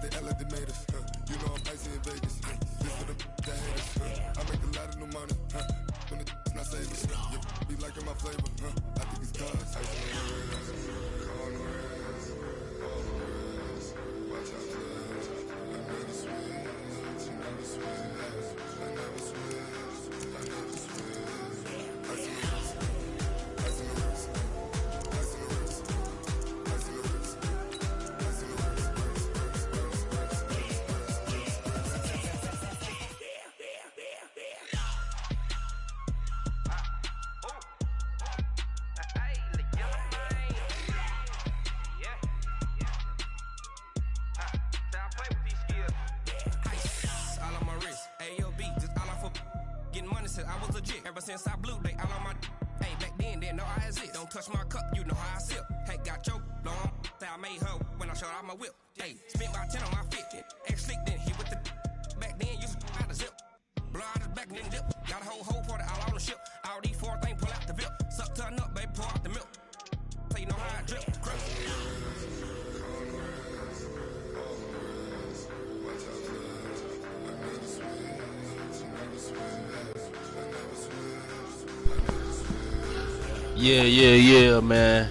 They act like they made us. You know I'm icy in Vegas. This for the that haters. I make a lot of new money. When it's not saving. Be liking my flavor. I think it's cause. Ice on the wrist, on the wrist, on the wrist. Watch out, cuz. I never switch. You never switch. I never switch. I never switch. Ice on the wrist. Ice on the wrist. Ice on the wrist. Ice on the wrist. Ice on the wrist. I was legit. Ever since I blew, they all on my hey, back then, didn't know I exist. Don't touch my cup, you know how I sip. Hey, got choked, long. Say I made her when I showed out my whip. Hey, spent my 10 on my 50. Ex-slick, then hit with the back then, used to out the zip. Blow out his back, then dip. Got a whole party all on the ship. All these 4 things, pull out the VIP. Suck, turn up, baby, pour out the milk. So you know how I drip. Crush. Yeah, man.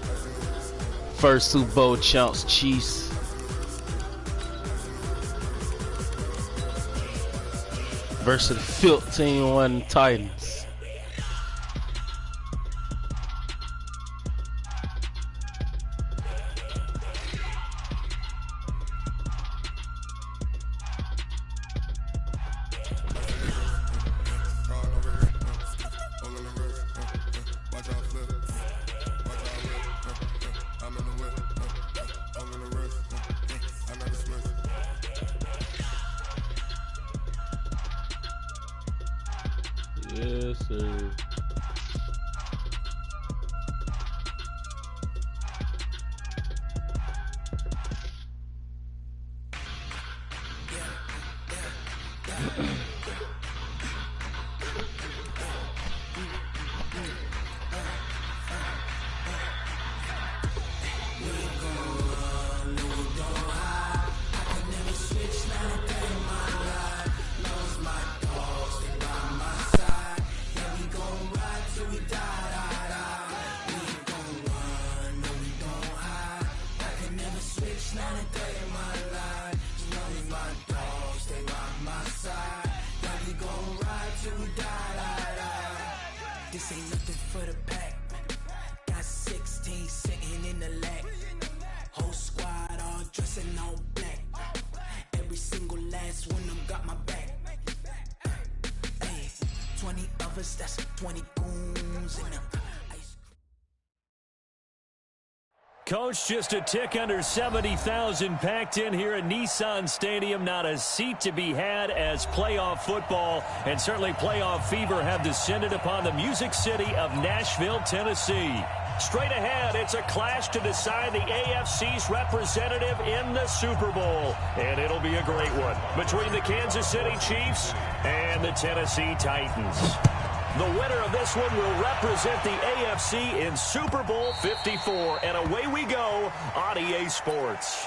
First Super Bowl champs, Chiefs. Versus the 15-1 Titans. Yes, sir. This ain't nothing for the pack. Got 16 sitting in the lag. Whole squad all dressing all black. Every single last one of them got my back. Hey, 20 of us, that's 20 goons in them. Coach, just a tick under 70,000 packed in here at Nissan Stadium. Not a seat to be had as playoff football and certainly playoff fever have descended upon the Music City of Nashville, Tennessee. Straight ahead, it's a clash to decide the AFC's representative in the Super Bowl. And it'll be a great one between the Kansas City Chiefs and the Tennessee Titans. The winner of this one will represent the AFC in Super Bowl 54. And away we go on EA Sports.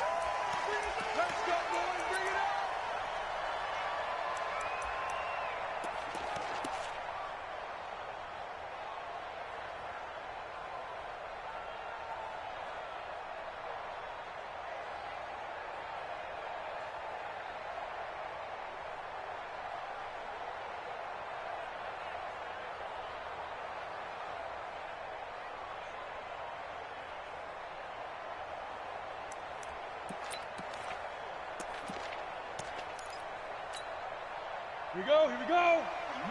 Here we go.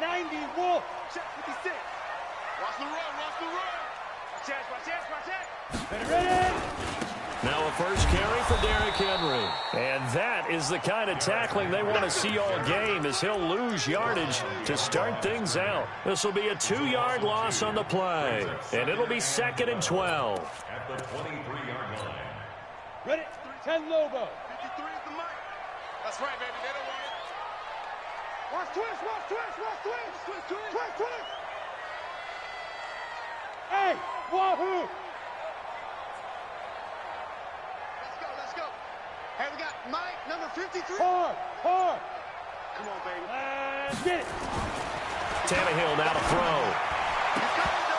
90 Wolf. Check 56. Watch the run. Watch it. Ready. Now a first carry for Derrick Henry. And that is the kind of tackling they want to see all game as he'll lose yardage to start things out. This will be a 2-yard loss on the play. And it'll be 2nd and 12. At the 23-yard line. Ready. 10 Lobo. 53 is the mic. That's right, baby. They don't want it. Watch twist. Hey, wahoo! Let's go. Hey, we got Mike. Number 53. Hard. Come on, baby. Get it. Tannehill now to throw.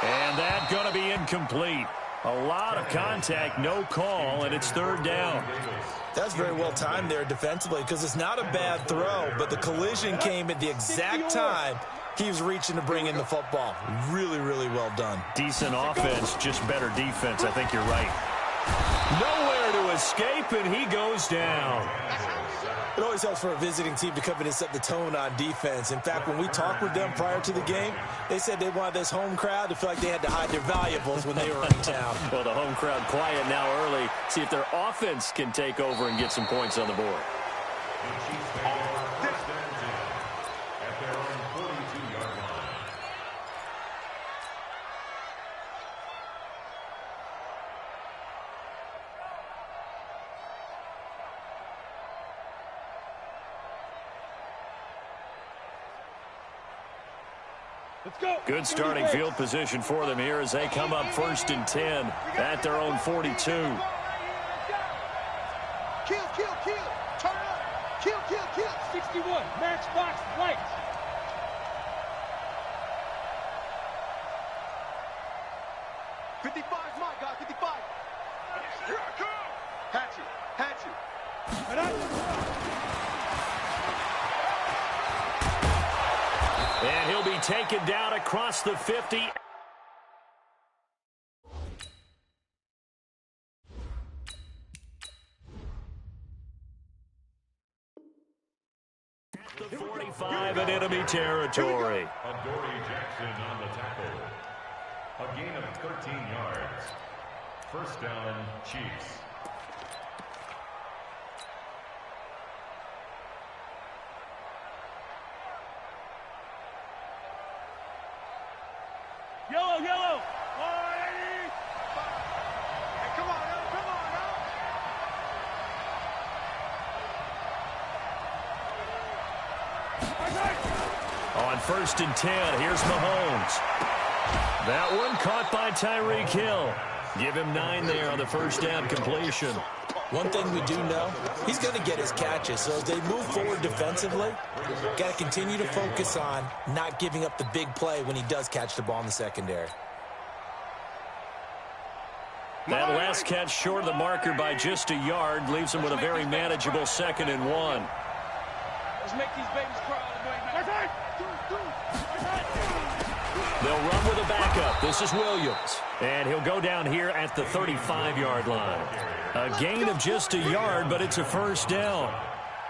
And that's going to be incomplete. A lot of contact, no call, and it's third down. That's very well timed there defensively because it's not a bad throw, but the collision came at the exact time he was reaching to bring in the football. Really, really well done. Decent offense, just better defense. I think you're right. Nowhere to escape, and he goes down. It always helps for a visiting team to come in and set the tone on defense. In fact, when we talked with them prior to the game, they said they wanted this home crowd to feel like they had to hide their valuables when they were in town. Well, the home crowd quiet now early. See if their offense can take over and get some points on the board. Good starting field position for them here as they come up 1st and 10 at their own 42. Kill. Turn up. Kill. 61. Matchbox right. $55, my God, 55. Here I come. Hatchet. And he'll be taken down across the 50. At the 45 in enemy territory. Adoree Jackson on the tackle. A gain of 13 yards. First down, Chiefs. Yellow. Hey, come on now. On 1st and 10, here's Mahomes. That one caught by Tyreek Hill. Give him 9 there on the first down completion. One thing we do know, he's going to get his catches. So as they move forward defensively, got to continue to focus on not giving up the big play when he does catch the ball in the secondary. That last catch short of the marker by just a yard leaves him with a very manageable 2nd and 1. Let's make these babies cry. They'll run with a backup. This is Williams. And he'll go down here at the 35-yard line. A gain of just a yard, but it's a first down.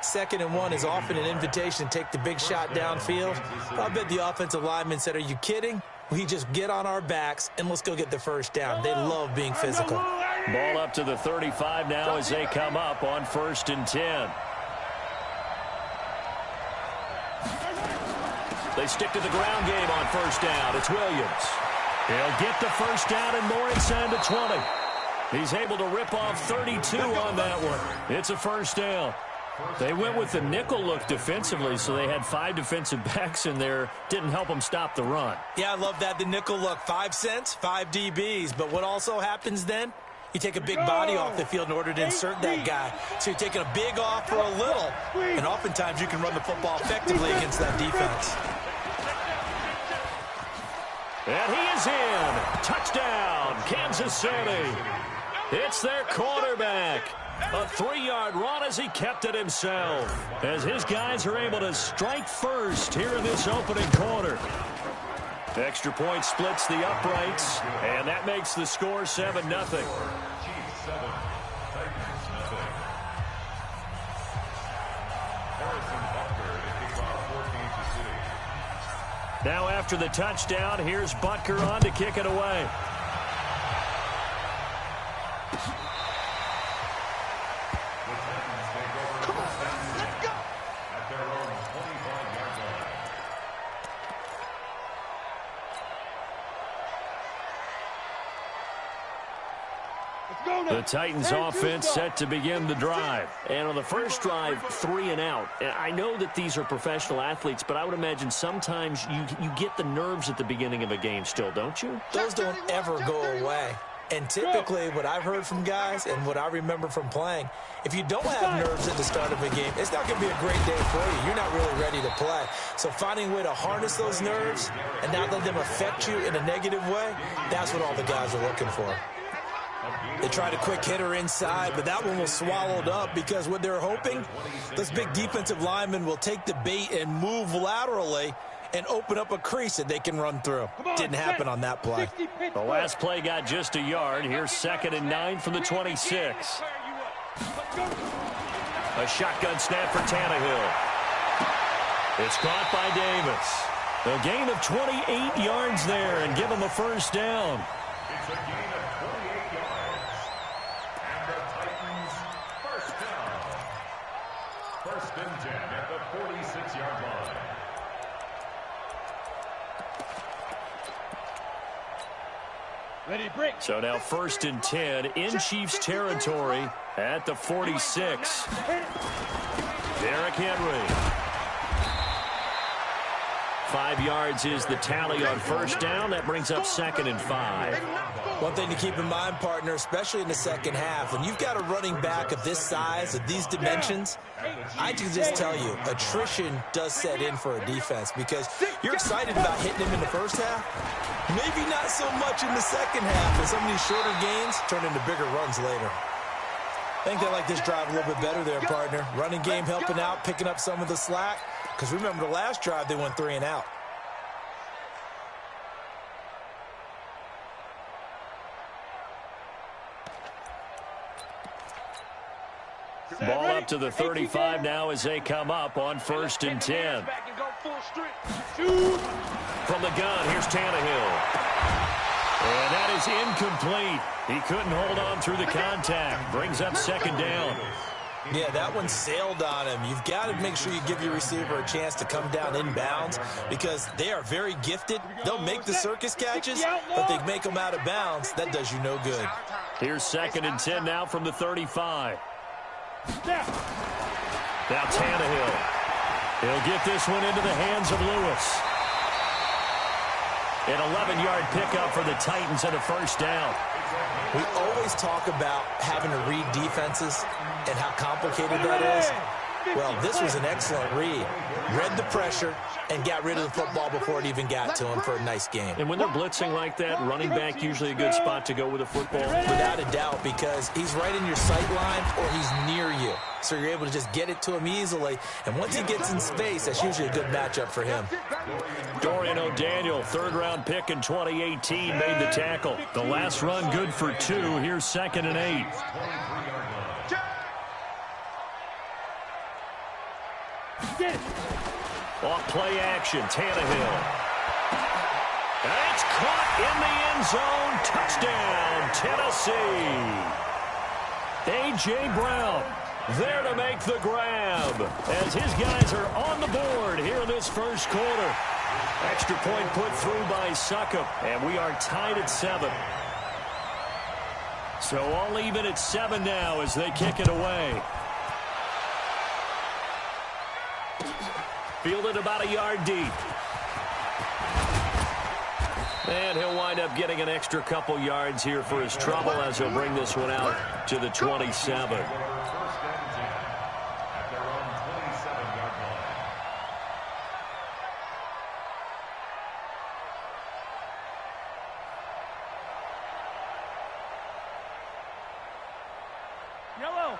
2nd and 1 is often an invitation to take the big shot downfield. I bet the offensive lineman said, are you kidding? We just get on our backs and let's go get the first down. They love being physical. Ball up to the 35 now as they come up on 1st and 10. They stick to the ground game on first down. It's Williams. He'll get the first down and more inside the 20. He's able to rip off 32 on that one. It's a first down. They went with the nickel look defensively, so they had 5 defensive backs in there. Didn't help them stop the run. Yeah, I love that, the nickel look. 5 cents, 5 DBs. But what also happens then? You take a big body off the field in order to insert that guy. So you're taking a big off for a little. And oftentimes you can run the football effectively against that defense. And he is in. Touchdown, Kansas City. It's their quarterback. A 3-yard run as he kept it himself. As his guys are able to strike first here in this opening quarter. Extra point splits the uprights, and that makes the score 7-0. Chiefs 7, Titans 0. Harrison Butker to kick off for Kansas City. Now after the touchdown, here's Butker on to kick it away. The Titans offense set to begin the drive. And on the first drive, 3 and out. I know that these are professional athletes, but I would imagine sometimes you get the nerves at the beginning of a game still, don't you? Those don't ever go away. And typically what I've heard from guys and what I remember from playing, if you don't have nerves at the start of a game, it's not going to be a great day for you. You're not really ready to play. So finding a way to harness those nerves and not let them affect you in a negative way, that's what all the guys are looking for. They tried a quick hitter inside, but that one was swallowed up because what they're hoping, those big defensive linemen will take the bait and move laterally and open up a crease that they can run through. Didn't happen on that play. The last play got just a yard. Here's 2nd and 9 from the 26. A shotgun snap for Tannehill. It's caught by Davis. A gain of 28 yards there and give him a first down. It's a gain of 28 yards. And the Titans first down. 1st and 10 at the 46-yard line. Ready, break. So now 1st and 10 in Chiefs territory at the 46. Derrick Henry. 5 yards is the tally on first down. That brings up 2nd and 5. One thing to keep in mind, partner, especially in the second half, when you've got a running back of this size, of these dimensions, I can just tell you, attrition does set in for a defense because you're excited about hitting him in the first half. Maybe not so much in the second half, and some of these shorter gains turn into bigger runs later. I think they like this drive a little bit better there, partner. Running game helping out, picking up some of the slack. Because remember the last drive, they went 3 and out. Ball up to the 35 now as they come up on 1st and 10. From the gun, here's Tannehill. And that is incomplete. He couldn't hold on through the contact. Brings up 2nd down. Yeah, that one sailed on him. You've got to make sure you give your receiver a chance to come down inbounds because they are very gifted. They'll make the circus catches, but they make them out of bounds. That does you no good. Here's 2nd and 10 now from the 35. Now Tannehill. He'll get this one into the hands of Lewis. An 11-yard pickup for the Titans and a first down. We always talk about having to read defenses and how complicated that is. Well, this was an excellent read. Read the pressure and got rid of the football before it even got to him for a nice game. And when they're blitzing like that, running back usually a good spot to go with a football. Without a doubt, because he's right in your sight line or he's near you. So you're able to just get it to him easily. And once he gets in space, that's usually a good matchup for him. Dorian O'Daniel, 3rd-round pick in 2018, made the tackle. The last run good for 2. Here's 2nd and 8. Off play action, Tannehill. And it's caught in the end zone. Touchdown, Tennessee. A.J. Brown there to make the grab as his guys are on the board here in this first quarter. Extra point put through by Succop, and we are tied at 7. So all even at 7 now as they kick it away. Fielded about a yard deep. And he'll wind up getting an extra couple yards here for his trouble as he'll bring this one out to the 27.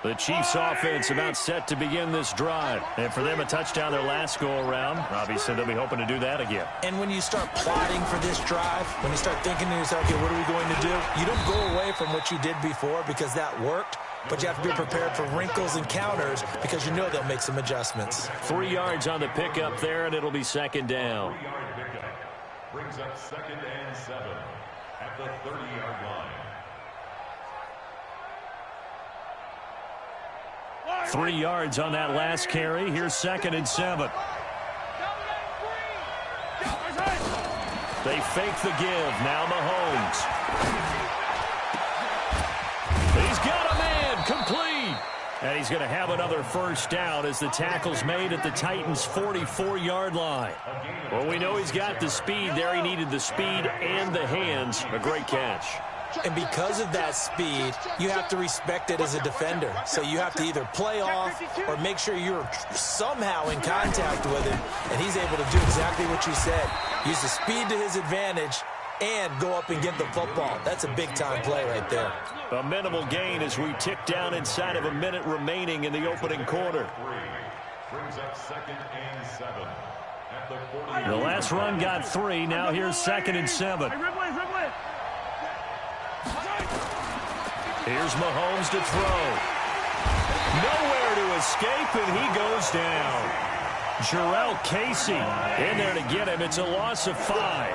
The Chiefs offense about set to begin this drive. And for them, a touchdown their last go-around. Obviously, they'll be hoping to do that again. And when you start plotting for this drive, when you start thinking to yourself, okay, what are we going to do? You don't go away from what you did before because that worked. But you have to be prepared for wrinkles and counters because you know they'll make some adjustments. 3 yards on the pickup there, and it'll be 2nd down. 3-yard pickup brings up 2nd and 7 at the 30-yard line. 3 yards on that last carry. Here's 2nd and 7. They fake the give. Now Mahomes. He's got a man. Complete. And he's going to have another first down as the tackle's made at the Titans' 44-yard line. Well, we know he's got the speed there. He needed the speed and the hands. A great catch. And because of that speed, you have to respect it as a defender. So you have to either play off or make sure you're somehow in contact with him. And he's able to do exactly what you said. Use the speed to his advantage and go up and get the football. That's a big-time play right there. A minimal gain as we tick down inside of a minute remaining in the opening quarter. Brings up 2nd and 7 at the 40. The last run got 3. Now here's 2nd and 7. Here's Mahomes to throw. Nowhere to escape, and he goes down. Jurrell Casey in there to get him. It's a loss of 5.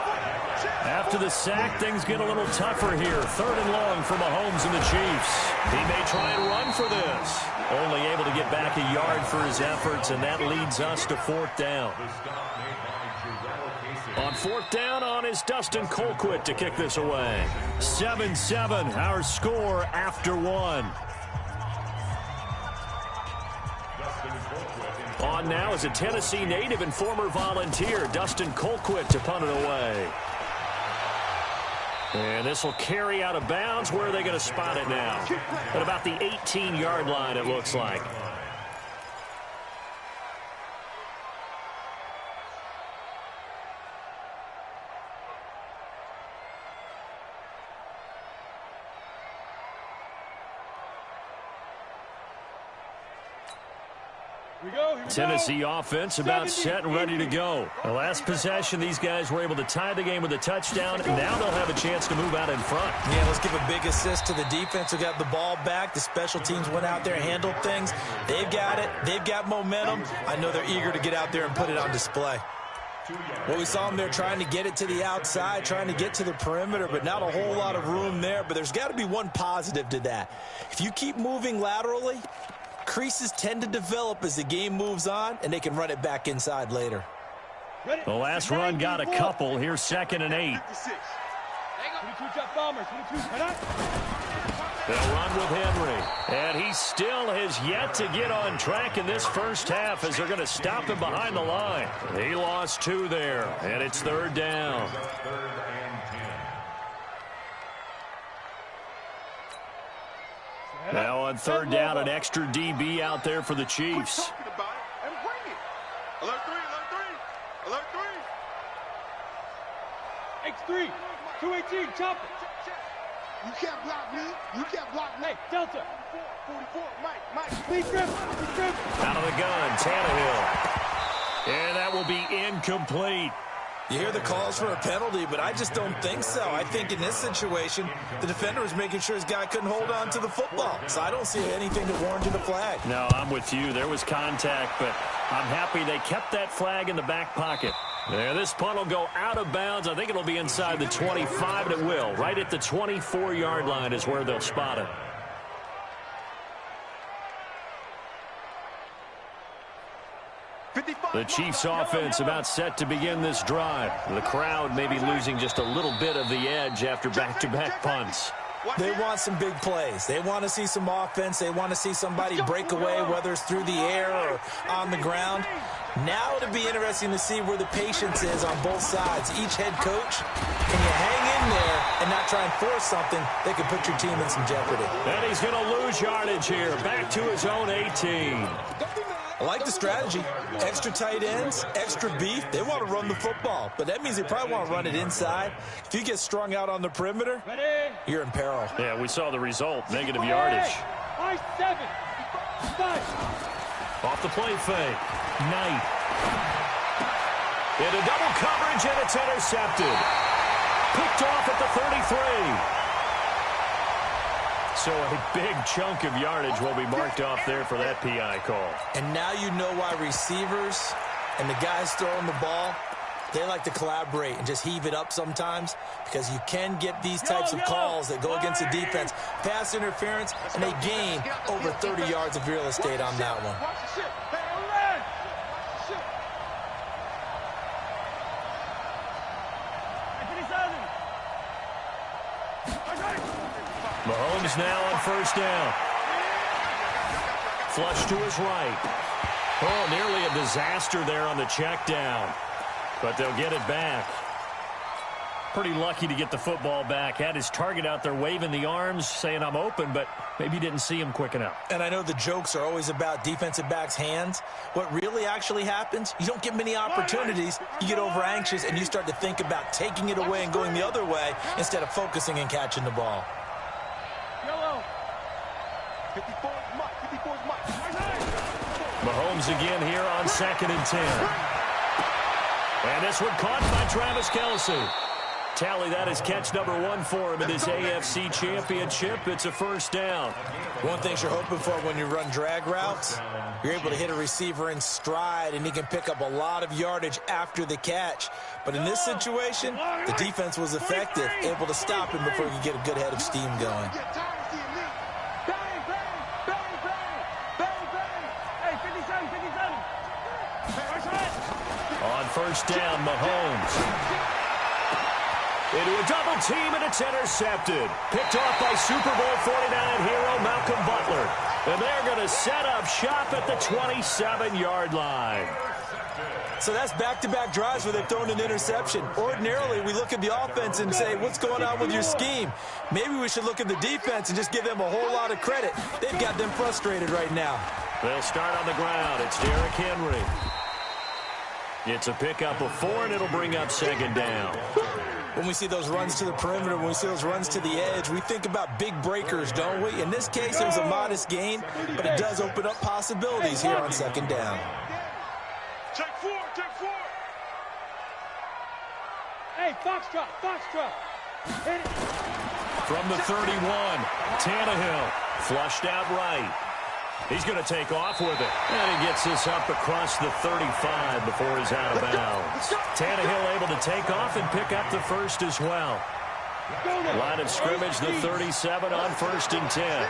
After the sack, things get a little tougher here. 3rd and long for Mahomes and the Chiefs. He may try and run for this. Only able to get back a yard for his efforts, and that leads us to 4th down. On 4th down on is Dustin Colquitt to kick this away. 7-7, our score after 1. On now is a Tennessee native and former Volunteer, Dustin Colquitt, to punt it away. And this will carry out of bounds. Where are they going to spot it now? At about the 18-yard line, it looks like. Tennessee offense about set and ready to go. The last possession, these guys were able to tie the game with a touchdown. Now they'll have a chance to move out in front. Yeah, let's give a big assist to the defense who got the ball back. The special teams went out there and handled things. They've got it. They've got momentum. I know they're eager to get out there and put it on display. Well, we saw them there trying to get it to the outside, trying to get to the perimeter, but not a whole lot of room there. But there's got to be one positive to that. If you keep moving laterally, creases tend to develop as the game moves on, and they can run it back inside later. The last run got a couple. Here's 2nd and 8. They'll run with Henry. And he still has yet to get on track in this first half as they're going to stop him behind the line. He lost 2 there, and it's 3rd down. Now on 3rd down, an extra DB out there for the Chiefs. Alert 3. X3. 218. Chop it. You can't block me. You can't block me. Delta. 44. Mike. Please grip. Out of the gun, Tannehill. And that will be incomplete. You hear the calls for a penalty, but I just don't think so. I think in this situation, the defender was making sure his guy couldn't hold on to the football. So I don't see anything that warranted a flag. No, I'm with you. There was contact, but I'm happy they kept that flag in the back pocket. Yeah, this punt will go out of bounds. I think it'll be inside the 25, and it will. Right at the 24-yard line is where they'll spot it. The Chiefs offense about set to begin this drive. The crowd may be losing just a little bit of the edge after back-to-back punts. They want some big plays. They want to see some offense. They want to see somebody break away, whether it's through the air or on the ground. Now it'll be interesting to see where the patience is on both sides. Each head coach, can you hang in there and not try and force something that could put your team in some jeopardy? And he's going to lose yardage here, back to his own 18. I like the strategy. Extra tight ends, extra beef. They want to run the football, but that means they probably want to run it inside. If you get strung out on the perimeter, you're in peril. Yeah, we saw the result. Negative yardage. Off the play fake. Knight. Into double coverage, and it's intercepted. Picked off at the 33. So a big chunk of yardage will be marked off there for that PI call. And now you know why receivers and the guys throwing the ball, they like to collaborate and just heave it up sometimes, because you can get these types of calls that go against the defense. Pass interference, and they gain over 30 yards of real estate on that one. Mahomes now on 1st down. Flush to his right. Oh, nearly a disaster there on the check down. But they'll get it back. Pretty lucky to get the football back. Had his target out there waving the arms, saying I'm open, but maybe didn't see him quick enough. And I know the jokes are always about defensive backs' hands. What really actually happens, you don't get many opportunities. You get over anxious, and you start to think about taking it away and going the other way instead of focusing and catching the ball. Yellow. 54's Mike. 54's Mike. Mahomes again here on 2nd and 10. And this one caught by Travis Kelce. Tally, that is catch number 1 for him in this AFC Championship. It's a first down. One thing you're hoping for when you run drag routes, you're able to hit a receiver in stride, and he can pick up a lot of yardage after the catch. But in this situation, the defense was effective, able to stop him before he could get a good head of steam going. On first down, Mahomes. Into a double team, and it's intercepted. Picked off by Super Bowl 49 hero Malcolm Butler. And they're going to set up shop at the 27-yard line. So that's back-to-back drives where they've thrown an interception. Ordinarily, we look at the offense and say, what's going on with your scheme? Maybe we should look at the defense and just give them a whole lot of credit. They've got them frustrated right now. They'll start on the ground. It's Derrick Henry. It's a pickup of 4, and it'll bring up 2nd down. When we see those runs to the perimeter, when we see those runs to the edge, we think about big breakers, don't we? In this case, it was a modest gain, but it does open up possibilities here on 2nd down. Check 4, check 4. Hey, Foxtrot, Foxtrot. Hit it. From the 31, Tannehill flushed out right. He's going to take off with it. And he gets this up across the 35 before he's out of bounds. Tannehill able to take off and pick up the first as well. Line of scrimmage, the 37 on 1st and 10.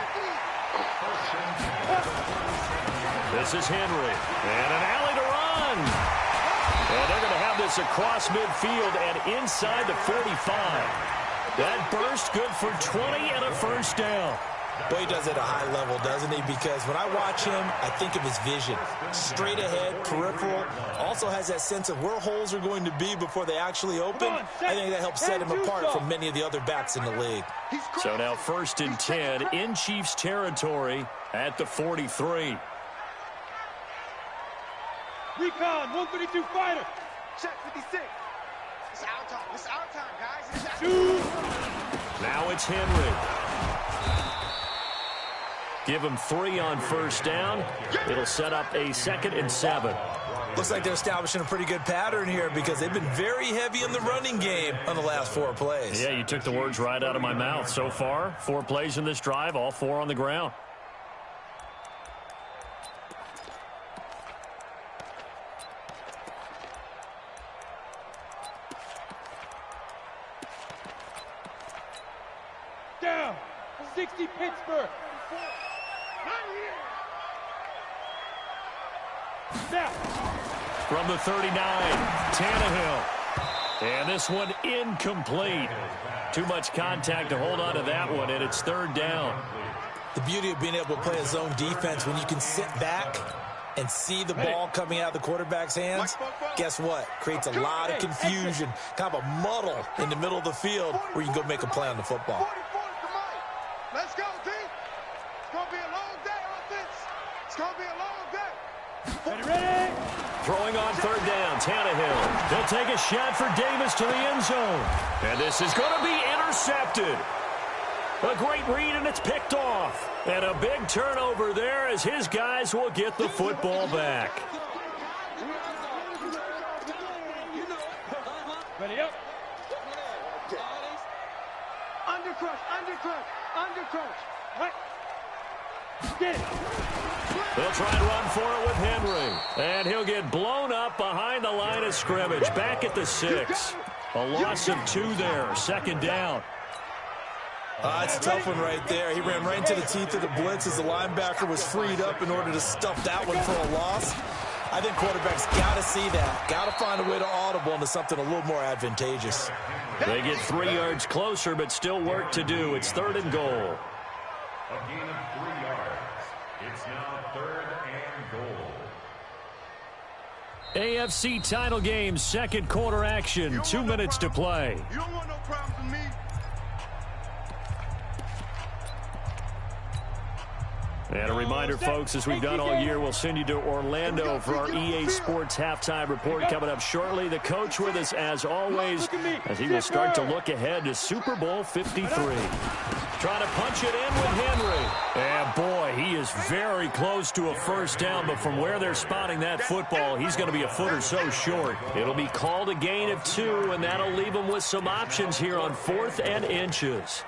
This is Henry. And an alley to run. And they're going to have this across midfield and inside the 45. That burst good for 20 and a first down. Well, he does it at a high level, doesn't he? Because when I watch him, I think of his vision. Straight ahead, peripheral. Also has that sense of where holes are going to be before they actually open. I think that helps set him apart from many of the other backs in the league. So now 1st and 10 in Chiefs territory at the 43. Recon, 132 fighter. Check 56. It's our time. It's our time, guys. It's now it's Henry. Give him 3 on first down. It'll set up a 2nd and 7. Looks like they're establishing a pretty good pattern here because they've been very heavy in the running game on the last 4 plays. Yeah, you took the words right out of my mouth. So far, 4 plays in this drive, all 4 on the ground. down. 60 Pittsburgh. Now. From the 39, Tannehill. And this one incomplete. Too much contact to hold on to that one, and it's 3rd down. The beauty of being able to play a zone defense when you can sit back and see the ball coming out of the quarterback's hands, guess what? Creates a lot of confusion, kind of a muddle in the middle of the field where you can go make a play on the football. Let's go, D. It's going to be a long day, offense. It's going to be a long day. Ready? Throwing on 3rd down, Tannehill. He'll take a shot for Davis to the end zone. And this is going to be intercepted. A great read, and it's picked off. And a big turnover there as his guys will get the football back. Ready up. Undercrush, undercrush, undercrush. Right. Get it. They'll try and run for it with Henry. And he'll get blown up behind the line of scrimmage. Back at the 6. A loss of 2 there. 2nd down. It's a tough one right there. He ran right into the teeth of the blitz as the linebacker was freed up in order to stuff that one for a loss. I think quarterbacks got to see that. Got to find a way to audible into something a little more advantageous. They get 3 yards closer, but still work to do. It's 3rd and goal. A gain of 3 yards. It's now 3rd and goal. AFC title game, second quarter action, 2 minutes to play. You don't want no problems with me. And a reminder, folks, as we've done all year, we'll send you to Orlando for our EA Sports halftime report coming up shortly. The coach with us, as always, as he will start to look ahead to Super Bowl 53. Trying to punch it in with Henry. And, boy, he is very close to a first down, but from where they're spotting that football, he's going to be a foot or so short. It'll be called a gain of 2, and that'll leave him with some options here on 4th and inches.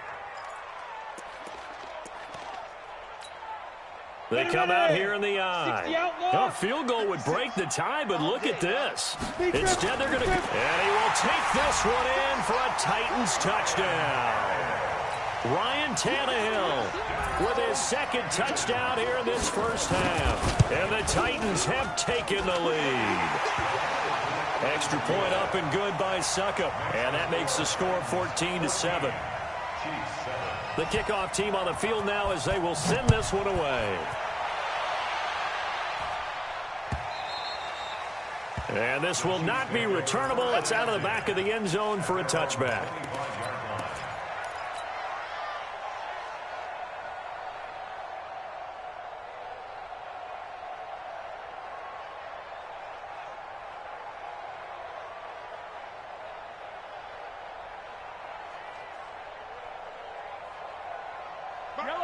They come out here in the eye. A field goal would break the tie, but look at this. Instead, they're going to... And he will take this one in for a Titans touchdown. Ryan Tannehill with his second touchdown here in this first half. And the Titans have taken the lead. Extra point up and good by Succop. And that makes the score 14-7. The kickoff team on the field now as they will send this one away. And this will not be returnable. It's out of the back of the end zone for a touchback.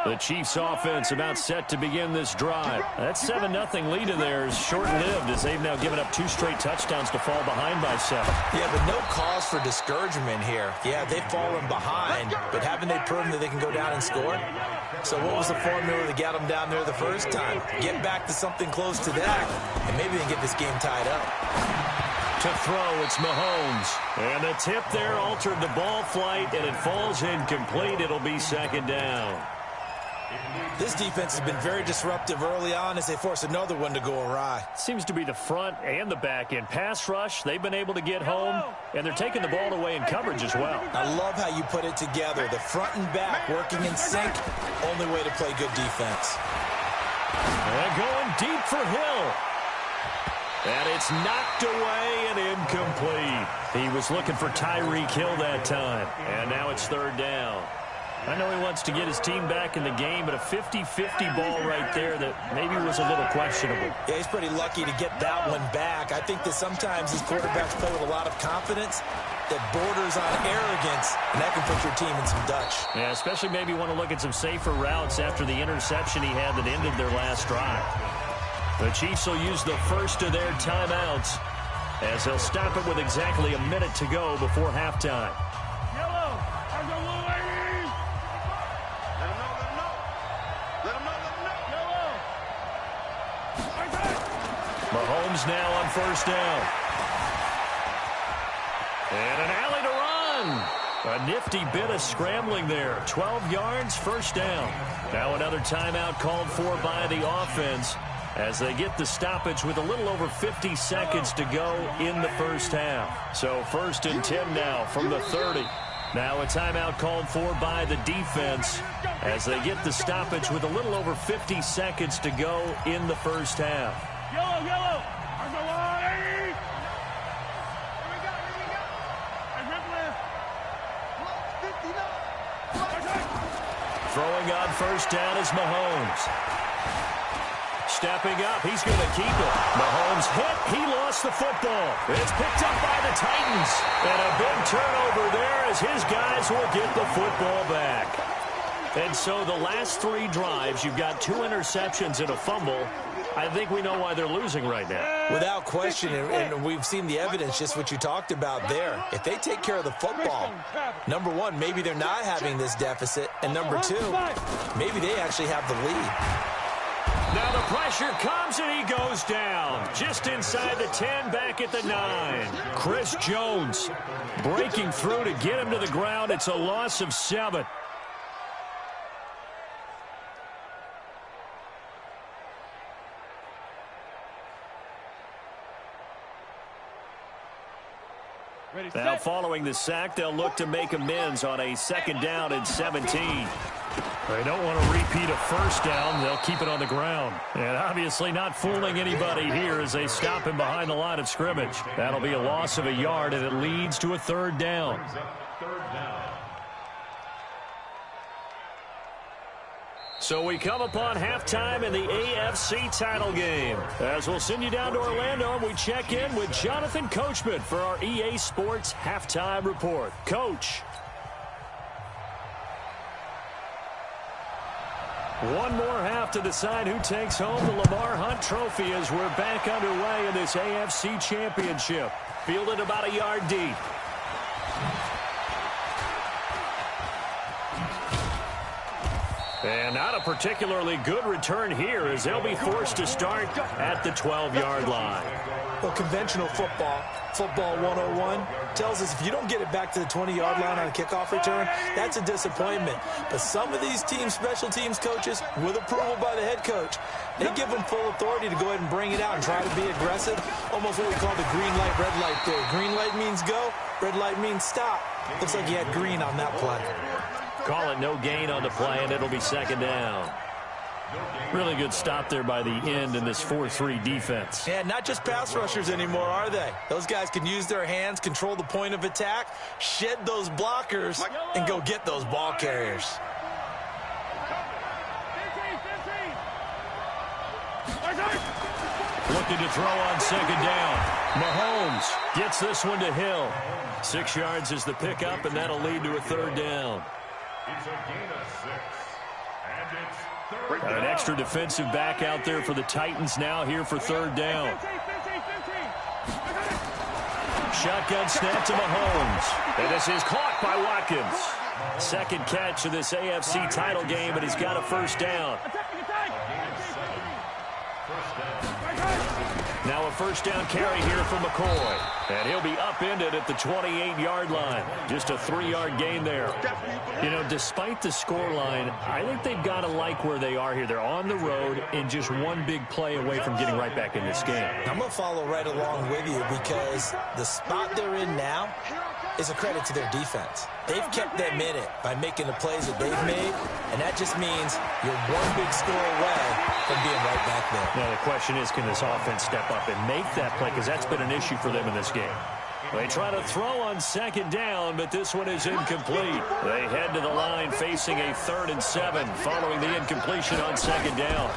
The Chiefs offense about set to begin this drive. That 7-0 lead of theirs short-lived as they've now given up 2 straight touchdowns to fall behind by 7. Yeah, but no cause for discouragement here. Yeah, they've fallen behind, but haven't they proven that they can go down and score? So what was the formula to get them down there the first time? Get back to something close to that, and maybe they can get this game tied up. To throw, it's Mahomes. And the tip there altered the ball flight, and it falls incomplete. It'll be second down. This defense has been very disruptive early on as they force another one to go awry. Seems to be the front and the back end. Pass rush, they've been able to get home, and they're taking the ball away in coverage as well. I love how you put it together. The front and back working in sync. Only way to play good defense. And going deep for Hill. And it's knocked away and incomplete. He was looking for Tyreek Hill that time. And now it's third down. I know he wants to get his team back in the game, but a 50-50 ball right there that maybe was a little questionable. Yeah, he's pretty lucky to get that one back. I think that sometimes these quarterbacks play with a lot of confidence that borders on arrogance, and that can put your team in some Dutch. Yeah, especially maybe want to look at some safer routes after the interception he had that ended their last drive. The Chiefs will use the first of their timeouts as they'll stop it with exactly a minute to go before halftime. Mahomes now on first down. And an alley to run. A nifty bit of scrambling there. 12 yards, first down. Now another timeout called for by the offense as they get the stoppage with a little over 50 seconds to go in the first half. So 1st and 10 now from the 30. Now a timeout called for by the defense as they get the stoppage with a little over 50 seconds to go in the first half. Yellow, yellow. Throwing on first down is Mahomes. Stepping up, he's going to keep it. Mahomes hit, he lost the football. It's picked up by the Titans. And a big turnover there as his guys will get the football back. And so the last 3 drives, you've got 2 interceptions and a fumble. I think we know why they're losing right now. Without question, and we've seen the evidence, just what you talked about there. If they take care of the football, number 1, maybe they're not having this deficit. And number 2, maybe they actually have the lead. Now the pressure comes and he goes down. Just inside the 10, back at the 9. Chris Jones breaking through to get him to the ground. It's a loss of 7. Now following the sack, they'll look to make amends on a 2nd down and 17. They don't want to repeat a first down. They'll keep it on the ground. And obviously not fooling anybody here as they stop him behind the line of scrimmage. That'll be a loss of a yard, and it leads to a third down. So we come upon halftime in the AFC title game. As we'll send you down to Orlando, and we check in with Jonathan Coachman for our EA Sports Halftime Report. Coach. One more half to decide who takes home the Lamar Hunt Trophy as we're back underway in this AFC Championship. Fielded about a yard deep. And not a particularly good return here as they'll be forced to start at the 12-yard line. Well, conventional football 101, tells us if you don't get it back to the 20-yard line on a kickoff return, that's a disappointment. But some of these teams, special teams coaches, with approval by the head coach, they give them full authority to go ahead and bring it out and try to be aggressive. Almost what we call the green light, red light theory. Green light means go, red light means stop. Looks like he had green on that play. Call it no gain on the play, and it'll be second down. Really good stop there by the end in this 4-3 defense. Yeah, not just pass rushers anymore, are they? Those guys can use their hands, control the point of attack, shed those blockers, and go get those ball carriers. Looking to throw on second down. Mahomes gets this one to Hill. 6 yards is the pickup, and that'll lead to a third down. It's a gain of 6. And it's third An down. extra defensive back out there for the Titans now here for third down. Shotgun snap to Mahomes. And this is caught by Watkins. Second catch of this AFC title game, and he's got a first down. Now a first down carry here for McCoy. And he'll be upended at the 28-yard line. Just a 3-yard gain there. You know, despite the scoreline, I think they've got to like where they are here. They're on the road and just one big play away from getting right back in this game. I'm going to follow right along with you because the spot they're in now is a credit to their defense. They've kept them in it by making the plays that they've made, and that just means you're one big score away from being right back there. Now the question is, can this offense step up and make that play? Because that's been an issue for them in this game. They try to throw on second down, but this one is incomplete. They head to the line facing a 3rd and 7 following the incompletion on second down.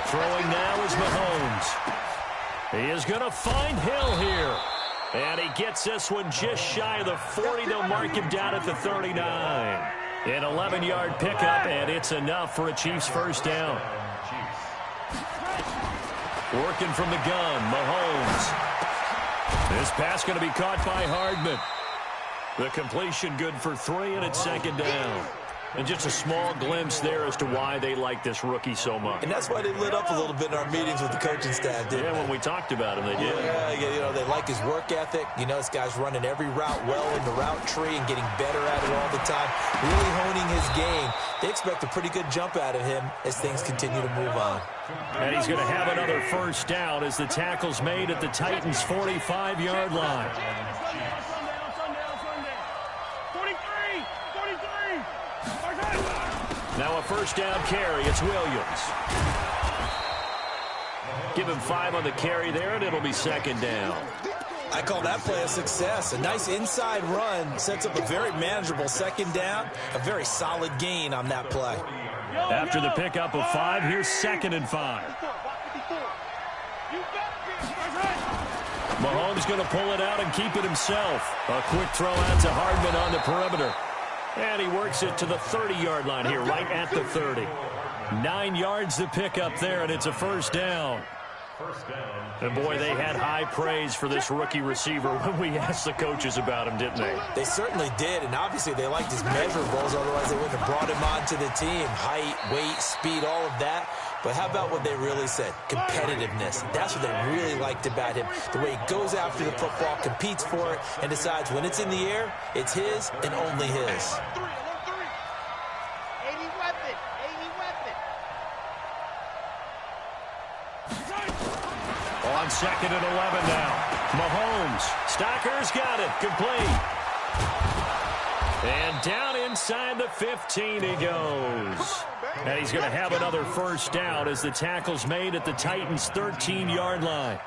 Throwing now is Mahomes. He is going to find Hill here. And he gets this one just shy of the 40. They'll mark him down at the 39. An 11-yard pickup, and it's enough for a Chiefs first down. Working from the gun, Mahomes. This pass going to be caught by Hardman. The completion good for 3, and it's second down. And just a small glimpse there as to why they like this rookie so much. And that's why they lit up a little bit in our meetings with the coaching staff, didn't they? When we talked about him, they did. Yeah, you know, they like his work ethic. You know, this guy's running every route well in the route tree and getting better at it all the time, really honing his game. They expect a pretty good jump out of him as things continue to move on. And he's going to have another first down as the tackle's made at the Titans' 45-yard line. Now a first down carry. It's Williams. Give him 5 on the carry there, and it'll be second down. I call that play a success. A nice inside run sets up a very manageable second down. A very solid gain on that play. After the pickup of 5, here's 2nd and 5. Mahomes going to pull it out and keep it himself. A quick throw out to Hardman on the perimeter. And he works it to the 30-yard line here, right at the 30. 9 yards to pick up there, and it's a first down. And, boy, they had high praise for this rookie receiver when we asked the coaches about him, didn't they? They certainly did, and obviously they liked his measurables. Otherwise, they wouldn't have brought him onto the team. Height, weight, speed, all of that. But how about what they really said? Competitiveness. That's what they really liked about him. The way he goes after the football, competes for it, and decides when it's in the air, it's his and only his. On 2nd and 11 now. Mahomes. Stocker's got it. Complete. And down inside the 15 he goes. And he's going to have another first down as the tackle's made at the Titans' 13-yard line.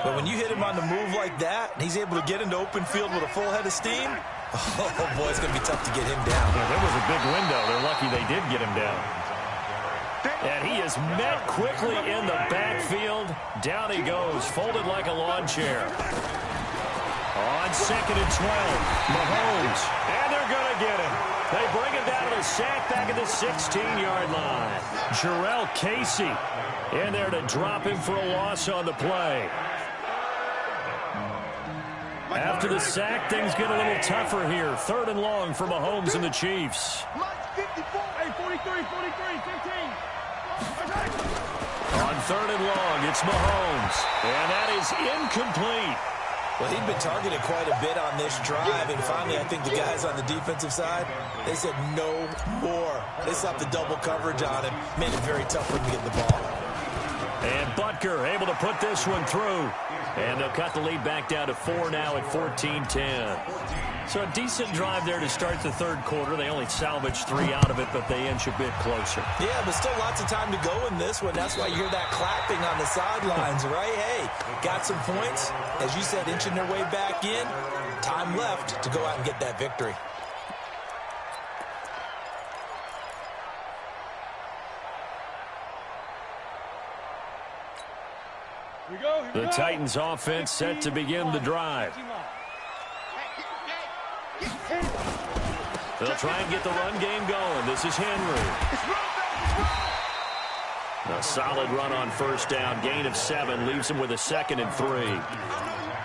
But when you hit him on the move like that, and he's able to get into open field with a full head of steam, oh boy, it's going to be tough to get him down. Yeah, there was a big window. They're lucky they did get him down. And he is met quickly in the backfield. Down he goes, folded like a lawn chair. On 2nd and 12, Mahomes. And they're going to get him. They bring him down to the sack back at the 16-yard line. Jurrell Casey in there to drop him for a loss on the play. After the sack, things get a little tougher here. 3rd and long for Mahomes and the Chiefs. Hey, 43, 15. On 3rd and long, it's Mahomes. And that is incomplete. Well, he'd been targeted quite a bit on this drive, and finally I think the guys on the defensive side, they said no more. They slapped the double coverage on him, made it very tough for him to get the ball. And Butker able to put this one through. And they'll cut the lead back down to 4 now at 14-10. So a decent drive there to start the 3rd quarter. They only salvaged 3 out of it, but they inch a bit closer. Yeah, but still lots of time to go in this one. That's why you hear that clapping on the sidelines, right? Hey, got some points. As you said, inching their way back in. Time left to go out and get that victory. The Titans offense set to begin the drive. They'll try and get the run game going. This is Henry. A solid run on first down. Gain of 7 leaves him with a 2nd and 3.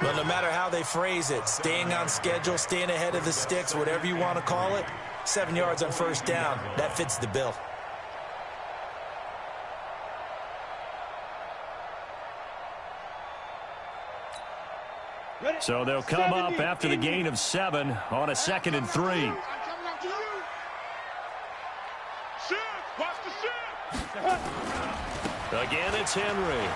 Well, no matter how they phrase it, staying on schedule, staying ahead of the sticks, whatever you want to call it, 7 yards on first down, that fits the bill. So they'll come up after the gain of 7 on a 2nd and 3. Again, it's Henry.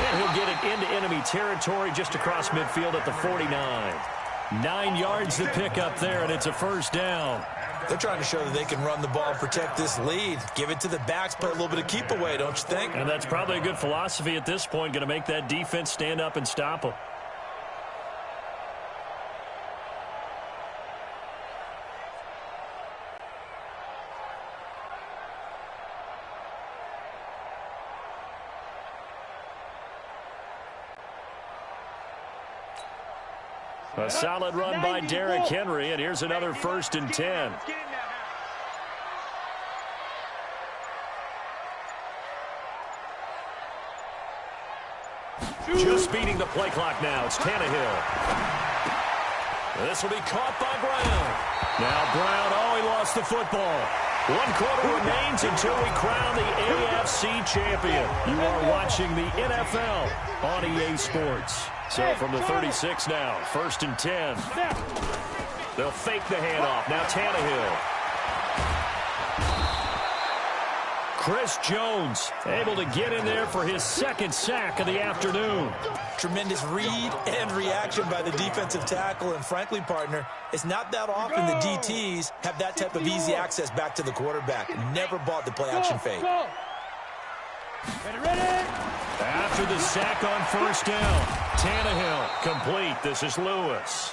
And he'll get it into enemy territory just across midfield at the 49. 9 yards to pick up there, and it's a first down. They're trying to show that they can run the ball and protect this lead. Give it to the backs, play a little bit of keep away, don't you think? And that's probably a good philosophy at this point, going to make that defense stand up and stop them. A solid run by Derrick Henry, and here's another 1st and 10. Just beating the play clock now. It's Tannehill. This will be caught by Brown. Now Brown, he lost the football. 1 quarter remains until we crown the AFC champion. You are watching the NFL on EA Sports. So from the 36 now, 1st and 10. They'll fake the handoff. Now Tannehill. Chris Jones able to get in there for his 2nd sack of the afternoon. Tremendous read and reaction by the defensive tackle. And frankly, partner, it's not that often the DTs have that type of easy access back to the quarterback. Never bought the play-action fake. After the sack on first down, Tannehill complete. This is Lewis.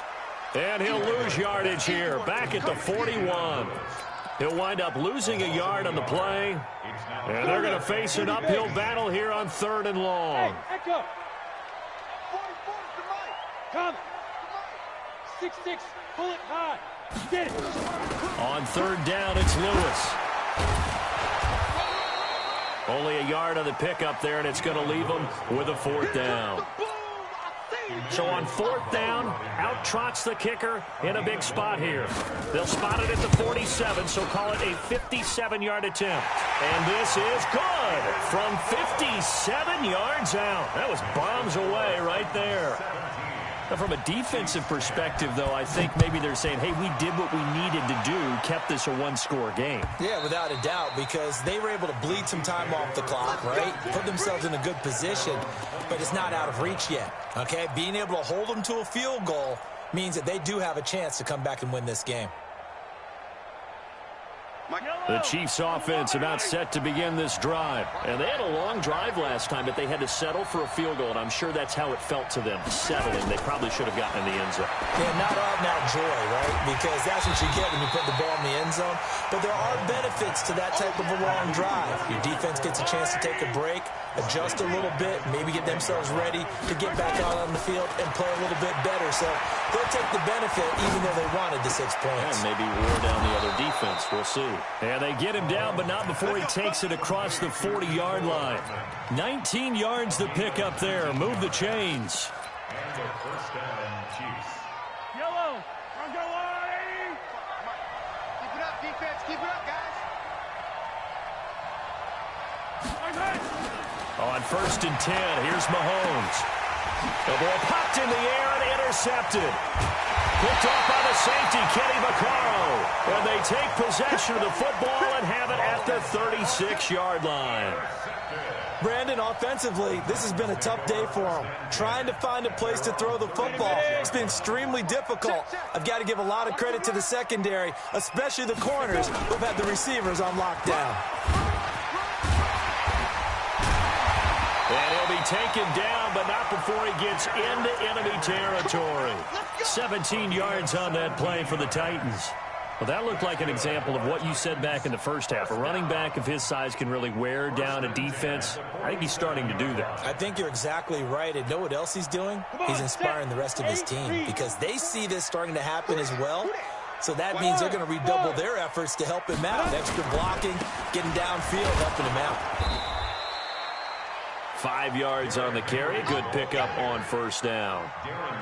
And he'll lose yardage here, back at the 41. He'll wind up losing a yard on the play. And they're going to face an uphill battle here on 3rd and long. Echo. Come. 6-6. Pull it high. Get it. On 3rd down, it's Lewis. Only a yard on the pickup there, and it's going to leave them with a 4th down. So on 4th down, out trots the kicker in a big spot here. They'll spot it at the 47, so call it a 57-yard attempt. And this is good from 57 yards out. That was bombs away right there. Now, from a defensive perspective, though, I think maybe they're saying, hey, we did what we needed to do, kept this a 1-score game. Yeah, without a doubt, because they were able to bleed some time off the clock, right? Put themselves in a good position, but it's not out of reach yet, okay? Being able to hold them to a field goal means that they do have a chance to come back and win this game. The Chiefs offense about set to begin this drive. And they had a long drive last time, but they had to settle for a field goal, and I'm sure that's how it felt to them, settling. They probably should have gotten in the end zone. Yeah, not out-and-out joy, right? Because that's what you get when you put the ball in the end zone. But there are benefits to that type of a long drive. Your defense gets a chance to take a break, adjust a little bit, maybe get themselves ready to get back out on the field and play a little bit better. So they'll take the benefit even though they wanted the 6 points. And maybe wore down the other defense. We'll see. And they get him down, but not before he takes it across the 40-yard line. 19 yards to pick up there. Move the chains. And the first down, Chiefs. Yellow. I'll go on. Keep it up, defense. Keep it up, guys. On 1st and 10, here's Mahomes. The ball popped in the air and intercepted. Picked off by the safety, Kenny Vaccaro. And they take possession of the football and have it at the 36-yard line. Brandon, offensively, this has been a tough day for them. Trying to find a place to throw the football. It's been extremely difficult. I've got to give a lot of credit to the secondary, especially the corners who've had the receivers on lockdown. And he'll be taken down, but not before he gets into enemy territory. 17 yards on that play for the Titans. Well, that looked like an example of what you said back in the first half. A running back of his size can really wear down a defense. I think he's starting to do that. I think you're exactly right. And know what else he's doing? He's inspiring the rest of his team because they see this starting to happen as well. So that means they're going to redouble their efforts to help him out. Extra blocking, getting downfield, helping him out. 5 yards on the carry. Good pickup on 1st down.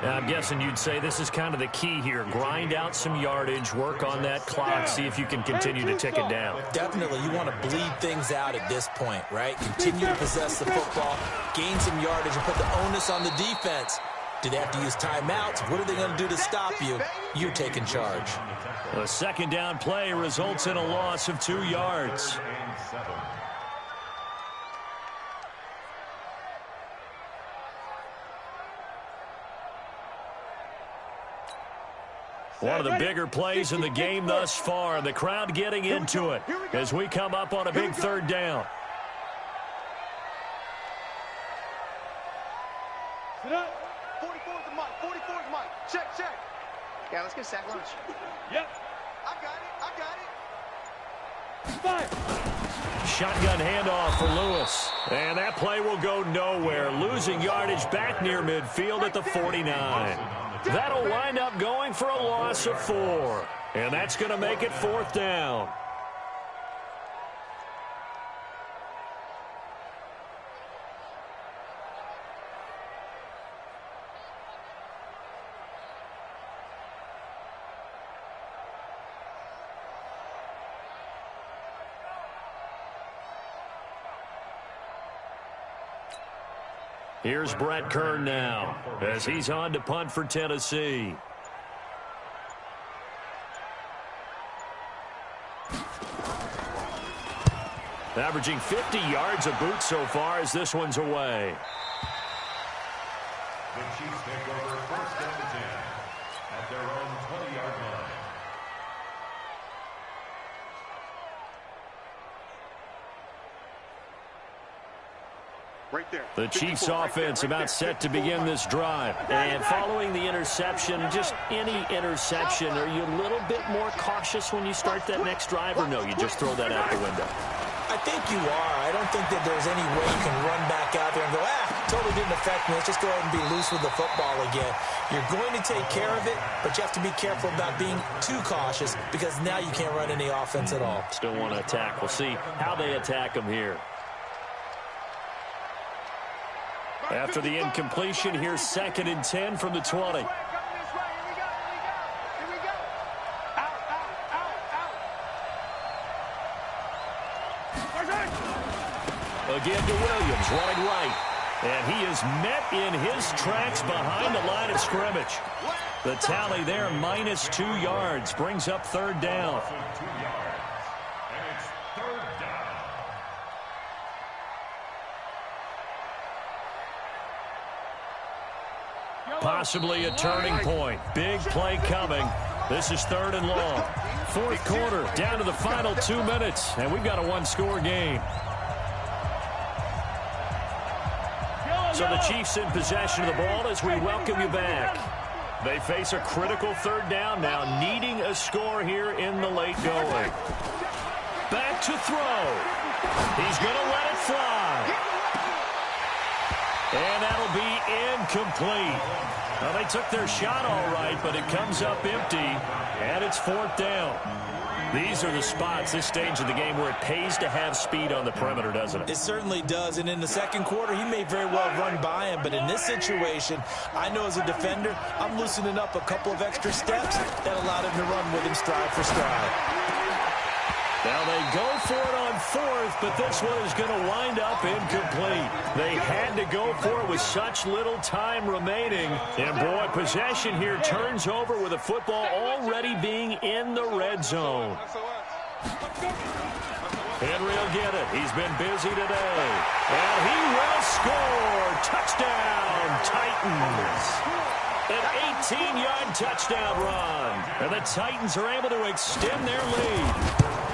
Now, I'm guessing you'd say this is kind of the key here. Grind out some yardage, work on that clock, see if you can continue to tick it down. Definitely. You want to bleed things out at this point, right? Continue to possess the football, gain some yardage, and put the onus on the defense. Do they have to use timeouts? What are they going to do to stop you? You're taking charge. A 2nd down play results in a loss of 2 yards. One of the bigger plays in the game thus far. The crowd getting into it as we come up on a big 3rd down. Sit up. 44's the mic. 44's the mic. Check, check. Yeah, let's get sack lunch. Yep. I got it. Fire. Shotgun handoff for Lewis. And that play will go nowhere. Losing yardage back near midfield at the 49. That'll wind up going for a loss of 4. And that's going to make it 4th down. Here's Brett Kern now as he's on to punt for Tennessee. Averaging 50 yards a boot so far as this one's away. The Chiefs take over 1st and 10 at their own 20-yard line. Right there. The Chiefs offense about set to begin this drive. And following the interception, just any interception, are you a little bit more cautious when you start that next drive, or no, you just throw that out the window? I think you are. I don't think that there's any way you can run back out there and go, totally didn't affect me. Let's just go ahead and be loose with the football again. You're going to take care of it, but you have to be careful about being too cautious because now you can't run any offense at all. Still want to attack. We'll see how they attack them here. After the incompletion, here's 2nd and 10 from the 20. Again to Williams, running right. And he is met in his tracks behind the line of scrimmage. The tally there, -2 yards, brings up 3rd down. And it's 3rd down. Possibly a turning point. Big play coming. This is 3rd and long. 4th quarter, down to the final 2 minutes, and we've got a one-score game. So the Chiefs in possession of the ball as we welcome you back. They face a critical 3rd down now, needing a score here in the late going. Back to throw. He's going to let it fly. And that'll be incomplete. Well, they took their shot all right, but it comes up empty, and it's 4th down. These are the spots, this stage of the game, where it pays to have speed on the perimeter, doesn't it? It certainly does, and in the 2nd quarter, he may very well run by him, but in this situation, I know as a defender, I'm loosening up a couple of extra steps that allowed him to run with him stride for stride. Now they go for it on 4th, but this one is going to wind up incomplete. They had to go for it with such little time remaining. And boy, possession here turns over with the football already being in the red zone. Henry will get it. He's been busy today. And he will score. Touchdown, Titans. An 18-yard touchdown run. And the Titans are able to extend their lead.